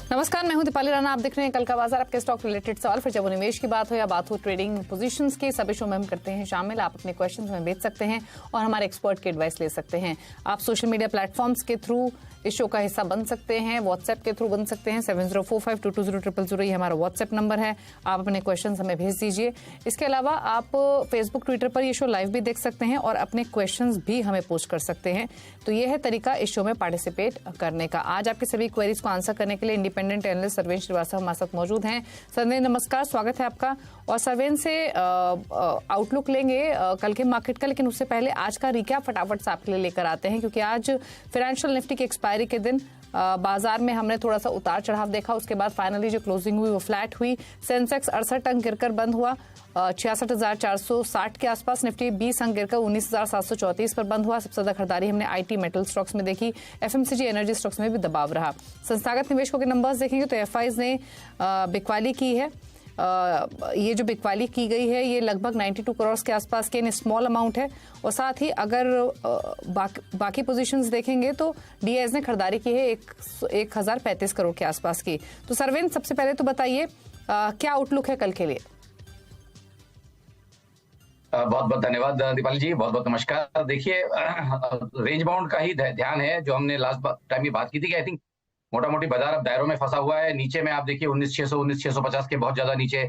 नमस्कार, मैं हूं दीपाली राणा। आप देख रहे हैं कल का बाजार। आपके स्टॉक रिलेटेड सवाल, फिर जब वो निवेश की बात हो या बात हो ट्रेडिंग पोजीशंस की, सभी शो में हम करते हैं शामिल। आप अपने क्वेश्चंस में भेज सकते हैं और हमारे एक्सपर्ट की एडवाइस ले सकते हैं। आप सोशल मीडिया प्लेटफॉर्म्स के थ्रू इस शो का हिस्सा बन सकते हैं, व्हाट्सएप के थ्रू बन सकते हैं। 7045220000 ये हमारा व्हाट्सएप नंबर है। आप अपने क्वेश्चंस हमें भेज दीजिए। इसके अलावा आप फेसबुक, ट्विटर पर ये शो लाइव भी देख सकते हैं और अपने क्वेश्चंस भी हमें पोस्ट कर सकते हैं। तो ये है तरीका इस शो में पार्टिसिपेट करने का। आज आपके सभी क्वेरीज को आंसर करने के लिए इंडिपेंडेंट एनालिस्ट सर्वेन श्रीवास्तव हमारे साथ मौजूद हैं। सर्वेन, नमस्कार, स्वागत है आपका। और सर्वेन से आउटलुक लेंगे कल के मार्केट का, लेकिन उससे पहले आज का रिकैप फटाफट से आपके लिए लेकर आते हैं, क्योंकि आज फाइनेंशियल निफ्टी की एक्सपायरी के दिन बाजार में हमने थोड़ा सा उतार चढ़ाव देखा। उसके बाद फाइनली जो क्लोजिंग हुई वो फ्लैट हुई। सेंसेक्स 68 अंक गिरकर बंद हुआ 66,460 के आसपास। निफ्टी 20 अंक गिरकर 19,734 पर बंद हुआ। सबसे ज्यादा खरीदारी हमने आईटी मेटल स्टॉक्स में देखी। एफएमसीजी एनर्जी स्टॉक्स में भी दबाव रहा। संस्थागत निवेशकों के नंबर्स देखेंगे तो एफआईज ने बिकवाली की है। ये जो बिकवाली की गई है ये लगभग 92 करोड़ के आसपास के स्मॉल अमाउंट है। और साथ ही अगर बाकी पोजीशंस देखेंगे तो डीआईएस ने खरीदारी की है 1035 करोड़ के आसपास की। तो सर्वेन, सबसे पहले तो बताइए क्या आउटलुक है कल के लिए? बहुत बहुत धन्यवाद दीपाली जी, बहुत बहुत नमस्कार। देखिए, रेंज बाउंड का ही ध्यान है जो हमने लास्ट टाइम की बात की थी कि आई थिंक मोटा मोटी बाजार अब दायरों में फंसा हुआ है। नीचे में आप देखिए 19,600 19,650 के बहुत ज्यादा नीचे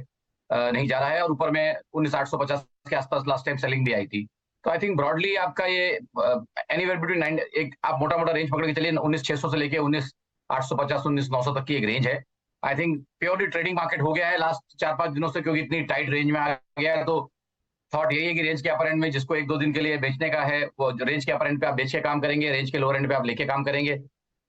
नहीं जा रहा है, और ऊपर में 19,850 के आसपास लास्ट टाइम सेलिंग भी आई थी। तो आई थिंक ब्रॉडली आपका ये एनीवेयर बिटवीन एक आप मोटा मोटा रेंज पकड़ के चलिए 19,600 से लेके 19,850 19,900 तक की एक रेंज है। आई थिंक प्योरली ट्रेडिंग मार्केट हो गया है लास्ट 4-5 दिनों से, क्योंकि इतनी टाइट रेंज में आ गया है। तो थॉट यही है कि रेंज के अपर एंड में जिसको 1-2 दिन के लिए बेचने का है वो रेंज के अपर एंड पे आप बेच के काम करेंगे, रेंज के लोअर एंड पे आप लेके काम करेंगे।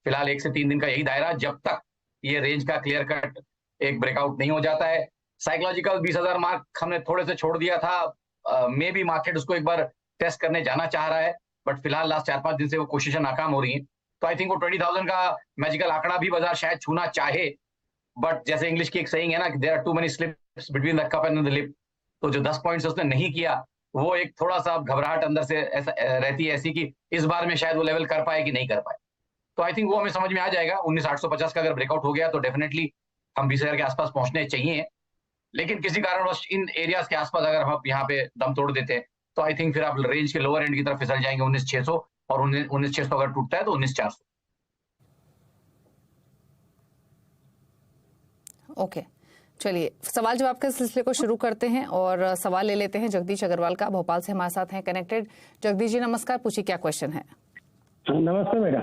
फिलहाल 1 से 3 दिन का यही दायरा, जब तक ये रेंज का क्लियर कट एक ब्रेकआउट नहीं हो जाता है। साइकोलॉजिकल 20,000 मार्क हमने थोड़े से छोड़ दिया था। मे बी मार्केट उसको एक बार टेस्ट करने जाना चाह रहा है, बट फिलहाल लास्ट 4-5 दिन से वो कोशिशें नाकाम हो रही हैं। तो आई थिंक वो 20,000 का मैजिकल आंकड़ा भी बाजार शायद छूना चाहे, बट जैसे इंग्लिश की एक सेइंग है ना, there are too many slips between the cup and the lip. तो जो 10 पॉइंट्स उसने नहीं किया, वो एक थोड़ा सा घबराहट अंदर से ऐसा रहती है ऐसी कि इस बार में शायद वो लेवल कर पाए कि नहीं कर पाए। तो आई थिंक वो हमें समझ में आ जाएगा। 19,850 का अगर ब्रेकआउट हो गया तो डेफिनेटली हम 20,000 के आसपास पहुंचने चाहिए। लेकिन किसी कारणवश इन एरियाज के आसपास अगर हम यहाँ पे दम तोड़ देते हैं तो आई थिंक फिर आप रेंज के लोअर एंड की तरफ फिसल जाएंगे 19,600, और 19,600 अगर टूटता है तो 19,400। ओके, चलिए सवाल जवाब के सिलसिले को शुरू करते हैं और सवाल ले लेते हैं जगदीश अग्रवाल का। भोपाल से हमारे साथ हैं कनेक्टेड। जगदीश जी नमस्कार, पूछिए क्या क्वेश्चन है? नमस्ते मेरा।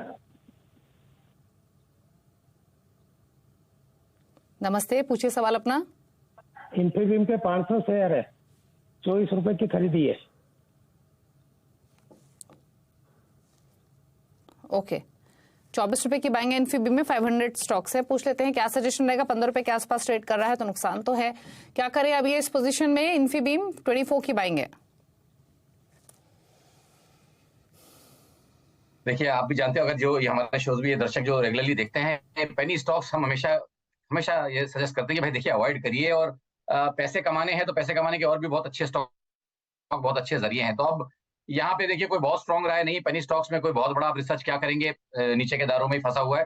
नमस्ते, पूछिए सवाल अपना। इन्फीबीम के 500 शेयर है, 24 रुपए की खरीदी है। ओके, 24 रुपए की बाइंग है इन्फीबीम में। 500 स्टॉक्स है। पूछ लेते हैं क्या सजेशन रहेगा? 15 रुपए के आसपास ट्रेड कर रहा है तो नुकसान तो है, क्या करें अभी इस पोजीशन में? इन्फीबीम 24 की बाइंग है। देखिए, आप भी जानते हो, अगर जो ये हमारे शोज भी ये दर्शक जो रेगुलरली देखते हैं, पेनी स्टॉक्स हम हमेशा ये सजेस्ट करते हैं कि भाई देखिए अवॉइड करिए, और पैसे कमाने हैं तो पैसे कमाने के और भी बहुत अच्छे स्टॉक बहुत अच्छे जरिए हैं। तो अब यहाँ पे देखिए कोई बहुत स्ट्रॉन्ग राय नहीं, पेनी स्टॉक्स में कोई बहुत बड़ा आप रिसर्च क्या करेंगे, नीचे के दारों में ही फंसा हुआ है।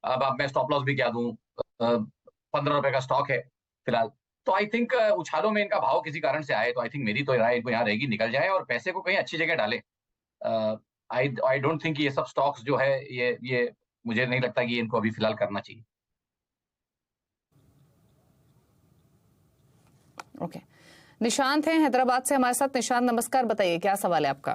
अब मैं स्टॉप लॉस भी क्या दूं, 15 रुपए का स्टॉक है फिलहाल। तो आई थिंक उछालों में इनका भाव किसी कारण से आए तो आई थिंक मेरी तो राय इनको यहाँ रहेगी, निकल जाए और पैसे को कहीं अच्छी जगह डालें। आई डोंट थिंक ये सब स्टॉक्स जो है ये मुझे नहीं लगता कि इनको अभी फिलहाल करना चाहिए। ओके, निशांत हैं हैदराबाद से हमारे साथ। निशांत नमस्कार, बताइए क्या सवाल है आपका?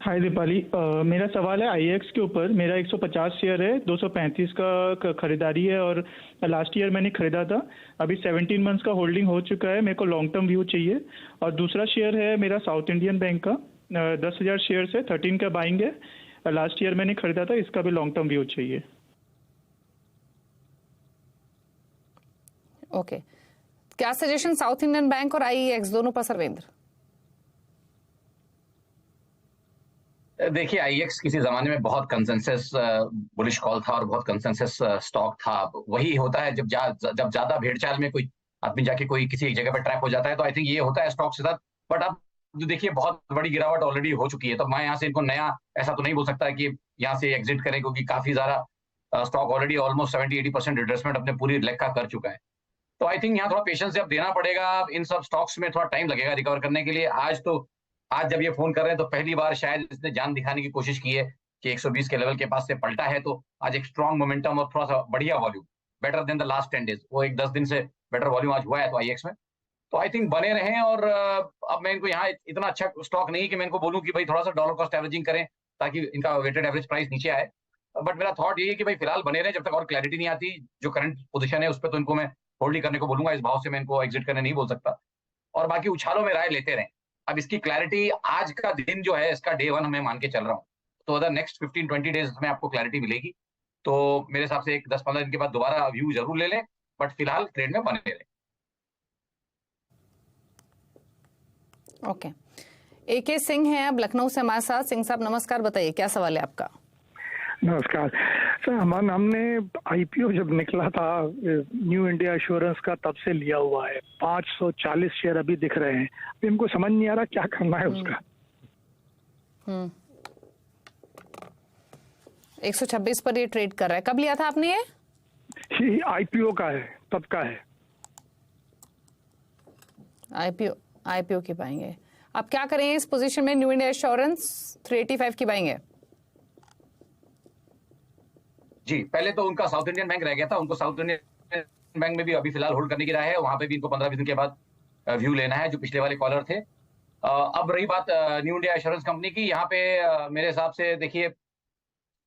हाय दीपाली, मेरा सवाल है आईएक्स के ऊपर। मेरा 150 शेयर है, 235 का खरीदारी है और लास्ट ईयर मैंने खरीदा था। अभी 17 मंथ्स का होल्डिंग हो चुका है, मेरे को लॉन्ग टर्म व्यू चाहिए। और दूसरा शेयर है मेरा साउथ इंडियन बैंक का, 10,000 शेयर है, 13 का बाइंग है। लास्ट ईयर मैंने खरीदा था, इसका भी लॉन्ग टर्म व्यू चाहिए। ओके, क्या सजेशन साउथ इंडियन बैंक और आईएक्स दोनों पर सर्वेंद्र? देखिए, आईएक्स किसी जमाने में बहुत कंसेंसस बुलिश कॉल था और बहुत कंसेंसस स्टॉक था। वही होता है जब ज्यादा भेड़चाल में कोई आदमी जाके कोई किसी एक जगह पर ट्रैप हो जाता है, तो आई थिंक ये होता है स्टॉक के साथ। बट अब जो देखिए बहुत बड़ी गिरावट ऑलरेडी हो चुकी है, तो मैं यहाँ से इनको नया ऐसा तो नहीं बोल सकता कि यहाँ से एग्जिट करें, क्योंकि काफी ज्यादा स्टॉक ऑलरेडी ऑलमोस्ट 70-80% रिट्रेसमेंट अपने पूरी लेग का कर चुका है। तो आई थिंक यहाँ थोड़ा पेशेंस अब देना पड़ेगा। इन सब स्टॉक्स में थोड़ा टाइम लगेगा रिकवर करने के लिए। आज जब ये फोन कर रहे हैं तो पहली बार शायद इसने जान दिखाने की कोशिश की है कि 120 के लेवल के पास से पलटा है, तो आज एक स्ट्रॉन्ग मोमेंटम और थोड़ा सा बढ़िया volume, better than the last 10 days, वो एक 10 दिन से बेटर वॉल्यूम आज हुआ है तो आईएक्स में। तो आई थिंक बने रहें। और अब मैं इनको यहाँ इतना अच्छा स्टॉक नहीं कि मैं इनको बोलूं कि भाई थोड़ा सा डॉलर कॉस्ट एवरेजिंग करें ताकि इनका वेटेड एवरेज प्राइस नीचे आए, बट मेरा थॉट ये है कि भाई फिलहाल बने रहें जब तक और क्लैरिटी नहीं आती। जो करंट पोजीशन है उस पर तो इनको मैं होल्ड ही करने को बोलूंगा, इस भाव से मैं इनको एग्जिट करने नहीं बोल सकता, और बाकी उछालों में राय लेते रहें। अब इसकी क्लैरिटी आज का दिन जो है इसका डे 1 मैं मान के चल रहा हूँ, तो अगर नेक्स्ट 15-20 डेज में आपको क्लैरिटी मिलेगी तो मेरे हिसाब से एक 10-15 दिन के बाद दोबारा व्यू जरूर ले लें, बट फिलहाल ट्रेड में बने रहें। ओके, AK सिंह हैं अब लखनऊ से हमारे साथ। सिंह साहब नमस्कार, बताइए क्या सवाल है आपका? नमस्कार सर, हमने आईपीओ जब निकला था न्यू इंडिया एश्योरेंस का तब से लिया हुआ है। 540 शेयर अभी दिख रहे हैं, अभी हमको समझ नहीं आ रहा क्या करना है उसका। 126 पर ये ट्रेड कर रहा है। कब लिया था आपने ये? आईपीओ का है, तब का है। आईपीओ की पाएंगे। आप क्या करेंगे इस पोजीशन में? न्यू इंडिया एश्योरेंस 385 की पाएंगे। जी, पहले तो उनका साउथ इंडियन बैंक रह गया था, उनको साउथ इंडियन बैंक में भी अभी फिलहाल होल्ड करने की राय है। वहां पे भी इनको 15-20 दिन के बाद व्यू लेना है, जो पिछले वाले कॉलर थे। अब रही बात न्यू इंडिया एश्योरेंस कंपनी की, यहाँ पे मेरे हिसाब से देखिए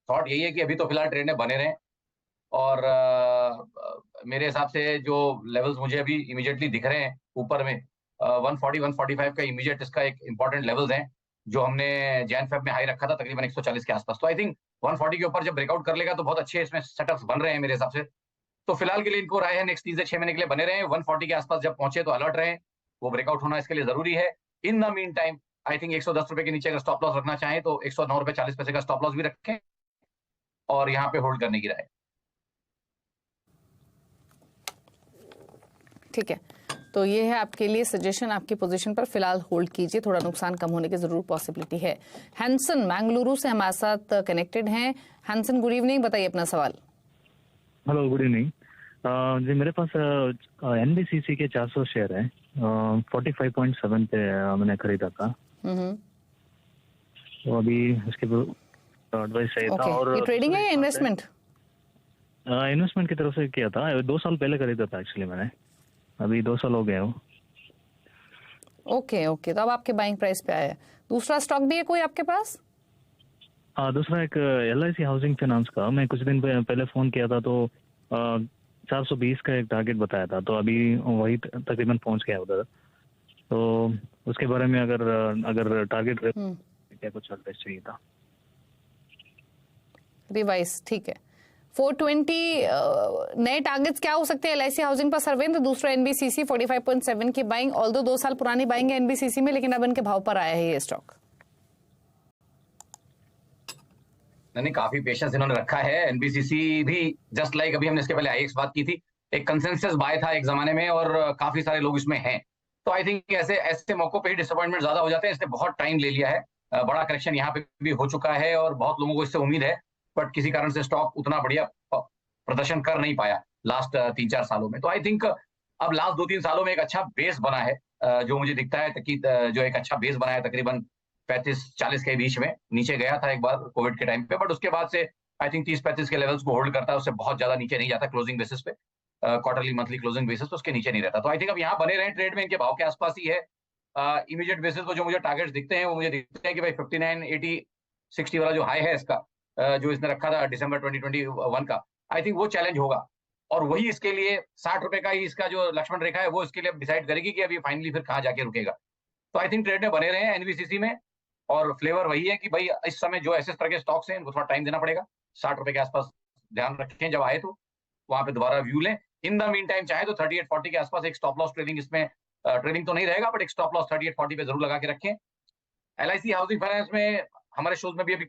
थॉट यही है कि अभी तो फिलहाल ट्रेड में बने रहें, और मेरे हिसाब से जो लेवल्स मुझे अभी इमीडिएटली दिख रहे हैं ऊपर में 140-145 का इमीडिएट इसका एक इंपॉर्टेंट लेवल्स हैं, जो हमने जैन फेब में हाई रखा था तकरीबन 140 के आसपास। तो आई थिंक 140 के ऊपर जब ब्रेकआउट कर लेगा तो बहुत अच्छे इसमें सेटअप्स बन रहे हैं मेरे हिसाब से। तो फिलहाल के लिए इनको राय है नेक्स्ट 3 से 6 महीने के लिए बने रहे। 140 के आसपास जब पहुंचे तो अलर्ट रहे, वो ब्रेकआउट होना इसके लिए जरूरी है। In the mean time I think 110 रुपए के नीचे अगर स्टॉप लॉस रखना चाहें तो 109 रुपए 40 पैसे का स्टॉप लॉस भी रखें, और यहाँ पे होल्ड करने की राय। ठीक है, तो ये है आपके लिए सजेशन। आपकी पोजीशन पर फिलहाल होल्ड कीजिए, थोड़ा नुकसान कम होने की जरूर पॉसिबिलिटी है। हैंसन बेंगलुरु से हमारे साथ कनेक्टेड हैं। हैंसन गुड इवनिंग, बताइए अपना सवाल। हेलो, गुड इवनिंग जी। मेरे पास एनबीसीसी के 400 शेयर है, 45.7 पे मैंने खरीदा था। तो अभी उसके एडवाइस चाहिए था। और ये ट्रेडिंग है या इन्वेस्टमेंट? इन्वेस्टमेंट की तरफ से किया था, 2 साल पहले खरीदा था एक्चुअली मैंने, अभी 2 साल हो गए हो। ओके, तो अब आपके बाइंग प्राइस पे आया है। दूसरा स्टॉक भी है कोई आपके पास? हाँ, दूसरा एक LIC हाउसिंग फाइनेंस का, मैं कुछ दिन पहले फोन किया था तो 420 का एक टारगेट बताया था, तो अभी वही तकरीबन पहुंच गया उधर। तो उसके बारे में अगर टारगेट क्या कुछ एडवाइस चाहिए था। रिवाइज, ठीक है। 420 नए टारगेट्स क्या हो सकते हैं LIC हाउसिंग पर सर्वेंद्र? दूसरा NBCC 45.7 की बाइंग, ऑल्दो 2 साल पुरानी बाइंग है NBCC में, लेकिन अब इनके भाव पर आया है ये स्टॉक। नहीं, काफी पेशेंस इन्होंने रखा है। एनबीसीसी भी जस्ट लाइक अभी हमने इसके पहले आईएक्स बात की थी, एक कंसेंसस बाय था एक जमाने में, और काफी सारे लोग इसमें हैं। तो आई थिंक ऐसे मौकों पे ही डिसअपॉइंटमेंट ज्यादा हो जाते हैं। इसने बहुत टाइम ले लिया है, बड़ा करेक्शन यहाँ पे भी हो चुका है, और बहुत लोगों को इससे उम्मीद है, बट किसी कारण से स्टॉक उतना बढ़िया प्रदर्शन कर नहीं पाया लास्ट 3-4 सालों में। तो आई थिंक अब लास्ट 2-3 सालों में एक अच्छा बेस बना है, जो मुझे दिखता है कि जो एक अच्छा बेस बना है तकरीबन 35-40 के बीच में। नीचे गया था एक बार कोविड के टाइम पे, बट उसके बाद से आई थिंक 30-35 के लेवल्स को होल्ड करता है, उससे बहुत ज्यादा नीचे नहीं जाता क्लोजिंग बेसिस पे, क्वार्टरली मंथली क्लोजिंग बेसिस पे उसके नीचे नहीं रहता। तो आई थिंक अब यहाँ बने रहे ट्रेड में, इनके भाव के आसपास ही है। इमीडिएट बेसिस पर जो मुझे टारगेट्स दिखते हैं वो मुझे दिखते हैं कि भाई 59, 80, 60 वाला जो हाई है इसका, जो इसने रखा था दिसंबर 2021 का, आई थिंक वो चैलेंज होगा, और वही इसके लिए 60 रुपए का ही इसका जो लक्ष्मण रेखा है वो इसके लिए डिसाइड करेगी कि अभी फाइनली फिर कहाँ जाके रुकेगा। तो आई थिंक ट्रेड में बने रहे हैं एनबीसीसी में, और फ्लेवर वही है कि भाई इस समय जो ऐसे तरह के स्टॉक्स हैं उनको थोड़ा टाइम देना पड़ेगा। 60 रुपए के आसपास ध्यान रखें, जब आए तो वहां पे दोबारा व्यू लें। इन द मीन टाइम चाहे तो 38-40 के आसपास एक स्टॉप लॉस ट्रेडिंग, इसमें ट्रेडिंग तो नहीं रहेगा बट एक स्टॉप लॉस 38-40 पे जरूर लगा के रखें। LIC हाउसिंग फाइनेंस में हमारे शोज में भी अभी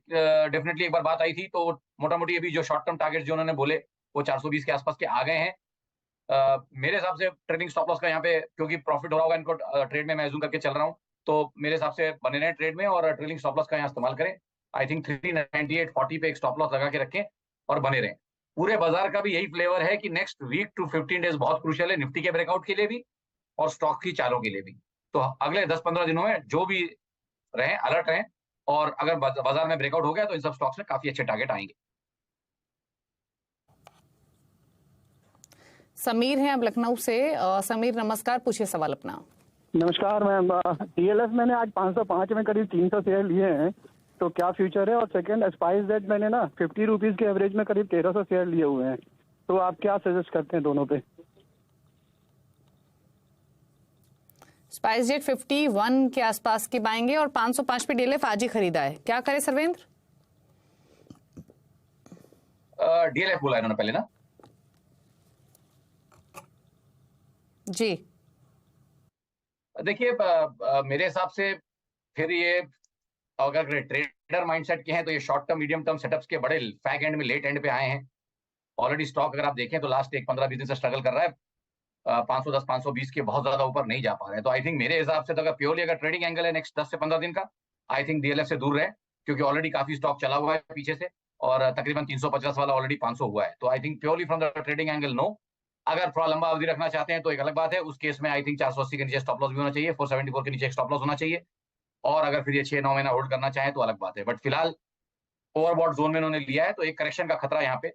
डेफिनेटली एक बार बात आई थी, तो मोटा मोटी अभी जो शॉर्ट टर्म टारगेट जो उन्होंने बोले वो 420 के आसपास के आ गए हैं। मेरे हिसाब से ट्रेडिंग स्टॉप लॉस का यहाँ पे, क्योंकि प्रॉफिट हो रहा होगा इनको ट्रेड में मैं एज्यूम करके चल रहा हूँ, तो मेरे हिसाब से बने रहे ट्रेड में और ट्रेडिंग स्टॉप लॉस का यहाँ इस्तेमाल करें। आई थिंक 398.40 पे एक स्टॉप लॉस लगा के रखें और बने रहें। पूरे बाजार का भी यही फ्लेवर है कि नेक्स्ट वीक टू 15 डेज बहुत क्रूशियल है निफ्टी के ब्रेकआउट के लिए भी और स्टॉक की चालों के लिए भी। तो अगले 10-15 दिनों में जो भी रहें, अलर्ट रहें, और अगर बाजार में ब्रेकआउट हो गया तो इन सब स्टॉक्स में काफी अच्छे टारगेट आएंगे। समीर हैं अब लखनऊ से। समीर नमस्कार, पूछिए सवाल अपना। नमस्कार मैम, डीएलएफ मैंने आज 505 में करीब 300 शेयर लिए हैं, तो क्या फ्यूचर है? और सेकंड, स्पाइस जेट मैंने ना 50 रुपीज़ के एवरेज में करीब 1300 शेयर लिए हुए हैं, तो आप क्या सजेस्ट करते हैं दोनों पे? स्पाइस जेट 51 के आसपास की बाएंगे और 505 पे डीएलएफ आज ही खरीदा है, क्या करे सर्वेंद्र? डीएलएफ बोला इन्होंने पहले ना जी। देखिए, मेरे हिसाब से फिर ये अगर ट्रेडर माइंडसेट के हैं तो ये short term medium term setups के बड़े फैग एंड में, लेट एंड पे आए हैं। ऑलरेडी स्टॉक अगर आप देखें तो लास्ट 15-20 दिन से स्ट्रगल कर रहा है, 510 520 के बहुत ज्यादा ऊपर नहीं जा पा रहे हैं। तो आई थिंक मेरे हिसाब से तो अगर प्योरली अगर ट्रेडिंग एंगल है नेक्स्ट 10 से 15 दिन का, आई थिंक डीएलएफ से दूर रहे, क्योंकि ऑलरेडी काफी स्टॉक चला हुआ है पीछे से और तकरीबन 350 वाला ऑलरेडी 500 हुआ है। तो I think purely from the trading angle no. अगर थोड़ा लंबा अवधि रखना चाहते हैं तो एक अलग बात है, उस केस में आई थिंक 480 के नीचे स्टॉप लॉस भी होना चाहिए, 474 के नीचे स्टॉप लॉस होना चाहिए, और अगर फिर ये 6-9 महीना होल्ड करना चाहें तो अलग बात है। बट फिलहाल ओवरबॉट जोन में इन्होंने लिया है, तो एक करेक्शन का खतरा यहाँ पे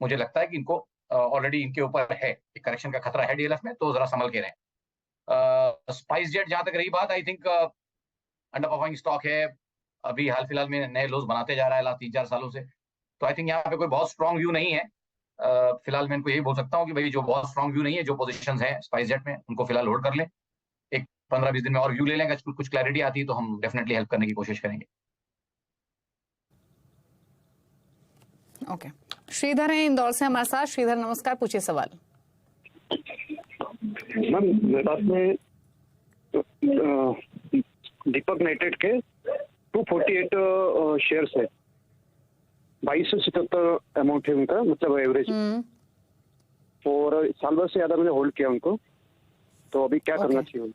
मुझे लगता है कि इनको ऑलरेडी इनके ऊपर है, एक करेक्शन का खतरा है डीएलएफ में, तो जरा संभल के रहें। स्पाइस जेट जहां तक रही बात, I think under performing stock है, अभी हाल फिलहाल में नए लोज बनाते जा रहा है लास्ट 3-4 सालों से। तो आई थिंक यहाँ पे कोई बहुत स्ट्रॉन्ग व्यू नहीं है। फिलहाल मैं इनको यही बोल सकता हूँ कि भाई जो बहुत स्ट्रॉन्ग व्यू नहीं है, जो पोजीशंस हैं स्पाइस जेट में, उनको फिलहाल होल्ड कर लें, एक 15-20 दिन में और व्यू ले लेंगे, कुछ क्लैरिटी आती है तो हम डेफिनेटली हेल्प करने की कोशिश करेंगे। ओके, श्रीधर हैं इंदौर से हमारे साथ। श्रीधर नमस्कार, पूछिए सवाल। मैम मेरे पास में दीपक नाइट्रेट के 248 शेयर्स है, 2277 अमाउंट है उनका, मतलब एवरेज, और साल भर से ज्यादा मैंने होल्ड किया उनको, तो अभी क्या करना चाहिए?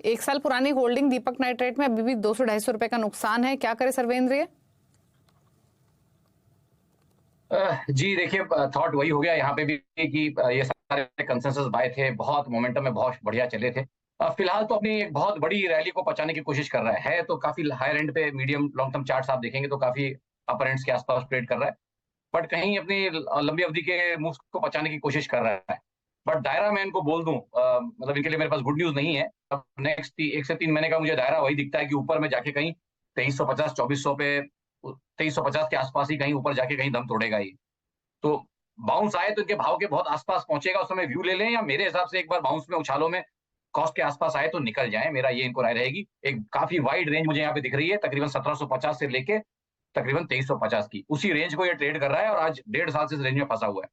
एक साल पुरानी होल्डिंग दीपक नाइट्रेट में अभी भी 200-250 रुपए का नुकसान है, क्या करे सर्वेंद्र? ये जी देखिए, थॉट वही हो गया यहाँ पे भी कि ये सारे कंसेंसस बाय थे, बहुत मोमेंटम में बहुत बढ़िया चले थे। फिलहाल तो अपनी एक बहुत बड़ी रैली को पचाने की कोशिश कर रहा है, तो काफी हायर एंड पे मीडियम लॉन्ग टर्म चार्ट्स आप देखेंगे तो काफी अपर एंड्स के आसपास ट्रेड कर रहा है, बट कहीं अपनी लंबी अवधि के मूव्स को पचाने की कोशिश कर रहा है। बट दायरा मैं इनको बोल दूं, मतलब इनके लिए मेरे पास गुड न्यूज नहीं है। अब नेक्स्ट 1 से 3 महीने का मुझे दायरा वही दिखता है कि ऊपर में जाके कहीं 2350-2400 पे, 2350 के आसपास ही कहीं ऊपर जाके कहीं दम तोड़ेगा ही। तो बाउंस आए तो इनके भाव के बहुत आसपास पहुंचेगा, उस समय व्यू ले लें, या मेरे हिसाब से एक बार बाउंस में, उछालों में कॉस्ट के आसपास आए तो निकल जाए, मेरा ये इनको राय रहेगी। एक काफी वाइड रेंज मुझे यहाँ पे दिख रही है, तकरीबन 1750 से लेके तकरीबन 2350 की, उसी रेंज को ये ट्रेड कर रहा है और आज 1.5 साल से इस रेंज में फंसा हुआ है।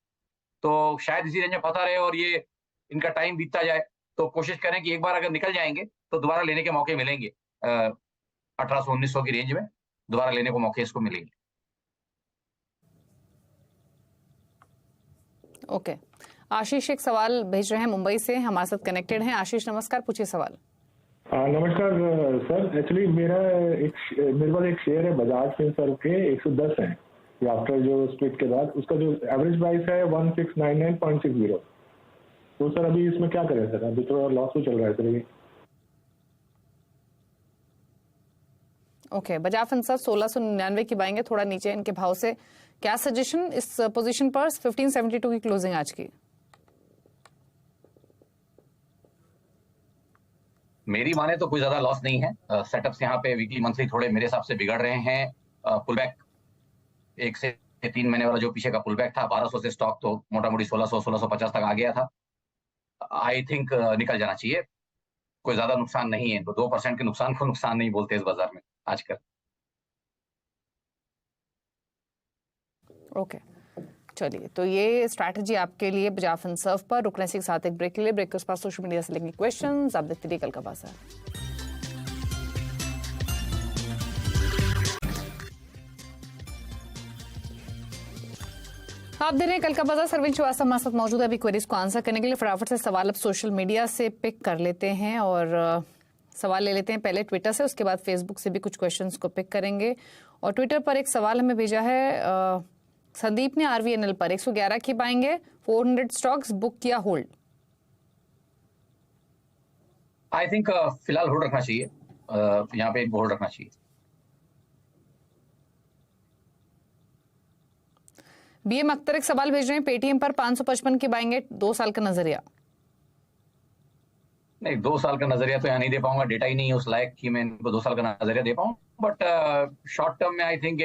तो शायद इसी रेंज में फंसा रहे और ये इनका टाइम बीतता जाए, तो कोशिश करें कि एक बार अगर निकल जाएंगे तो दोबारा लेने के मौके मिलेंगे। 1800-1900 की रेंज में दोबारा लेने को मौके इसको मिलेंगे। ओके, आशीष एक सवाल भेज रहे हैं मुंबई से, हमारे साथ कनेक्टेड हैं। आशीष नमस्कार, पूछिए सवाल। नमस्कार सर, एक्चुअली मेरे पास एक शेयर है बजाज फिनसर्व के 110 है, आफ्टर जो स्प्लिट के बाद उसका जो एवरेज प्राइस है 1699.60। तो सर अभी इसमें क्या करें सर? अभी थोड़ा लॉस तो चल रहा है सर ये। ओके, बजाज फिनसर्व 1699 की बाएंगे, थोड़ा नीचे इनके भाव से, क्या सजेशन इस पोजीशन पर? 1572 की क्लोजिंग आज की। मेरी माने तो कोई ज्यादा लॉस नहीं है। सेटअप्स यहाँ पे वीकली मंथली थोड़े मेरे हिसाब से बिगड़ रहे हैं। पुल बैक 1 से 3 महीने वाला जो पीछे का पुल बैक था 1200 से स्टॉक तो मोटा मोटी 1600-1650 तक आ गया था। आई थिंक निकल जाना चाहिए, कोई ज्यादा नुकसान नहीं है। तो 2% के नुकसान को नुकसान नहीं बोलते इस बाजार में आजकल। ओके, चलिए, तो ये स्ट्रैटेजी आपके लिए बजाज फिनसर्व पर। रुकने के साथ एक ब्रेक के लिए, ब्रेक के पास सोशल मीडिया से लेंगे क्वेश्चंस। आप देखते रहिए कल का बाजार। आप दे रहे हैं कल का बाजार। सरवीन श्रीवास्तव हमारे साथ मौजूद है अभी क्वेरीज को आंसर करने के लिए। फटाफट से सवाल अब सोशल मीडिया से पिक कर लेते हैं और सवाल ले लेते हैं पहले ट्विटर से, उसके बाद फेसबुक से भी कुछ क्वेश्चंस को पिक करेंगे। और ट्विटर पर एक सवाल हमें भेजा है संदीप ने RVNL पर 111 की पाएंगे, 400 स्टॉक्स बुक किया होल्ड। आई थिंक फिलहाल होल्ड रखना चाहिए, यहाँ पे होल्ड रखना चाहिए। BM अख्तर एक सवाल भेज रहे हैं, पेटीएम पर 555 की बाएंगे, 2 साल का नजरिया। नहीं, 2 साल का नजरिया तो यहाँ नहीं दे पाऊंगा, डेटा ही नहीं है उस लायक कि मैं इनको 2 साल का नजरिया दे पाऊं। बट शॉर्ट टर्म में आई थिंक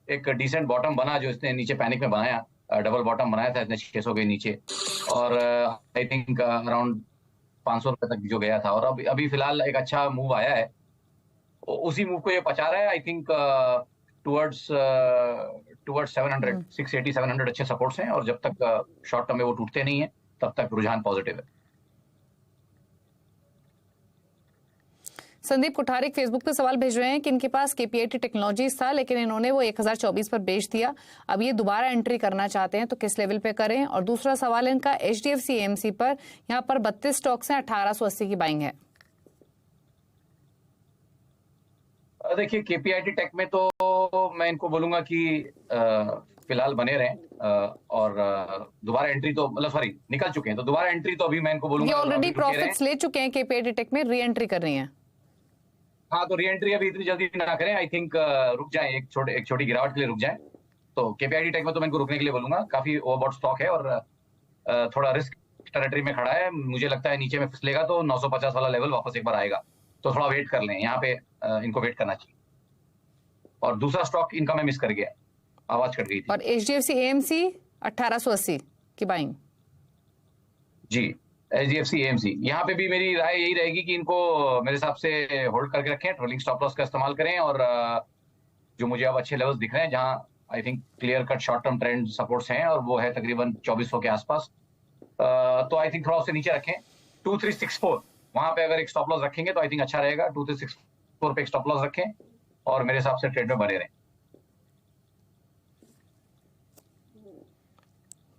एक डिसेंट बॉटम बना जो इसने नीचे पैनिक में बनाया, डबल बॉटम बनाया था इसने 600 के नीचे, और आई थिंक अराउंड 500 रुपए तक जो गया था, और अभी फिलहाल एक अच्छा मूव आया है, उसी मूव को ये पचा रहा है। आई थिंक टुवर्ड्स 700, 680, 700 अच्छे सपोर्ट्स हैं, और जब तक शॉर्ट टर्म में वो टूटते नहीं है तब तक रुझान पॉजिटिव है। संदीप कुठारिक फेसबुक पे सवाल भेज रहे हैं कि इनके पास KPIT टेक्नोलॉजीज था, लेकिन इन्होंने वो 1024 पर बेच दिया, अब ये दोबारा एंट्री करना चाहते हैं तो किस लेवल पे करें। और दूसरा सवाल है इनका HDFC AMC पर, यहाँ पर 32 स्टॉक्स हैं, 1880 की बाइंग है। देखिए KPIT टेक में तो मैं इनको बोलूंगा कि फिलहाल बने रहें, और दोबारा एंट्री तो मतलब सॉरी निकल चुके हैं, तो दोबारा एंट्री तो अभी मैं इनको बोलूंगा, ये ऑलरेडी प्रॉफिट्स ले चुके हैं KPIT टेक में, री एंट्री कर रही है। हाँ, तो री एंट्री अभी इतनी जल्दी ना करें, आई थिंक रुक जाएं, एक छोटी गिरावट के लिए रुक जाएं। तो KPIT टेक में तो मैं इनको रुकने के लिए बोलूंगा, काफी ओवरबॉट स्टॉक है और थोड़ा रिस्क टेरिटरी में खड़ा है, मुझे लगता है नीचे में फिसलेगा तो 950 वाला लेवल वापस एक बार आएगा, तो थोड़ा वेट कर लें, यहाँ पे इनको वेट करना चाहिए। और दूसरा स्टॉक इनका मैं मिस कर गया, आवाज कट गई थी। और HDFC AMC 1880 की बाइंग। जी, HDFC AMC यहाँ पे भी मेरी राय यही रहेगी कि इनको मेरे हिसाब से होल्ड करके रखें, ट्रोलिंग स्टॉप लॉस का इस्तेमाल करें, और जो मुझे अब अच्छे लेवल्स दिख रहे हैं जहां I think clear cut short term trend supports हैं, और वो है तकरीबन 2400 के आसपास, तो आई थिंक थोड़ा उससे नीचे रखें। 2364 वहां पे अगर एक स्टॉप लॉस रखेंगे तो आई थिंक अच्छा रहेगा, 2364 पे एक स्टॉप लॉस रखें और मेरे हिसाब से ट्रेड में बने रहें।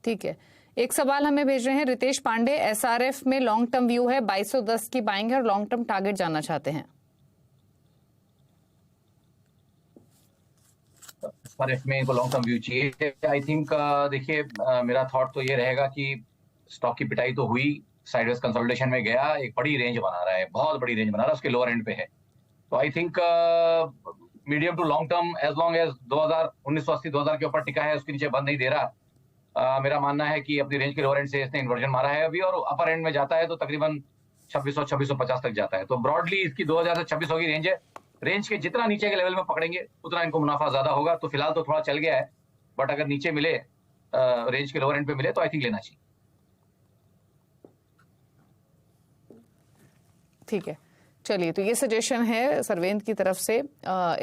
ठीक है, एक सवाल हमें भेज रहे हैं रितेश पांडे, SRF में लॉन्ग टर्म व्यू है, 2210 की बाइंग है और लॉन्ग टर्म टारगेट जानना चाहते हैं। SRF में इनको लॉन्ग टर्म व्यू चाहिए, आई थिंक देखिए मेरा थॉट तो ये रहेगा कि स्टॉक की पिटाई तो हुई, साइडवेज कंसोलिडेशन में गया, एक बड़ी रेंज बना रहा है, बहुत बड़ी रेंज बना रहा है, उसके लोअर एंड पे है, तो I think medium to long term as long as 1980 2000 के ऊपर टिका है, उसके नीचे बंद नहीं दे रहा। मेरा मानना है कि अपनी रेंज के लोअर एंड से इसने इन्वर्जन मारा है अभी, और अपर एंड में जाता है तो तकरीबन 2600-2650 तक जाता है, तो ब्रॉडली इसकी 2000 से 2600 की रेंज है। रेंज के जितना नीचे के लेवल में पकड़ेंगे उतना इनको मुनाफा ज्यादा होगा, तो फिलहाल तो थोड़ा चल गया है, बट अगर नीचे मिले रेंज के लोअर एंड पे मिले तो आई थिंक लेना चाहिए। ठीक है, चलिए, तो ये सजेशन है सरवेंद की तरफ से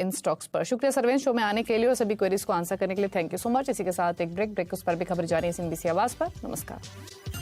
इन स्टॉक्स पर। शुक्रिया सरवेंद शो में आने के लिए और सभी क्वेरीज को आंसर करने के लिए, थैंक यू सो मच। इसी के साथ एक ब्रेक उस पर भी खबर जारी है CNBC आवाज पर। नमस्कार।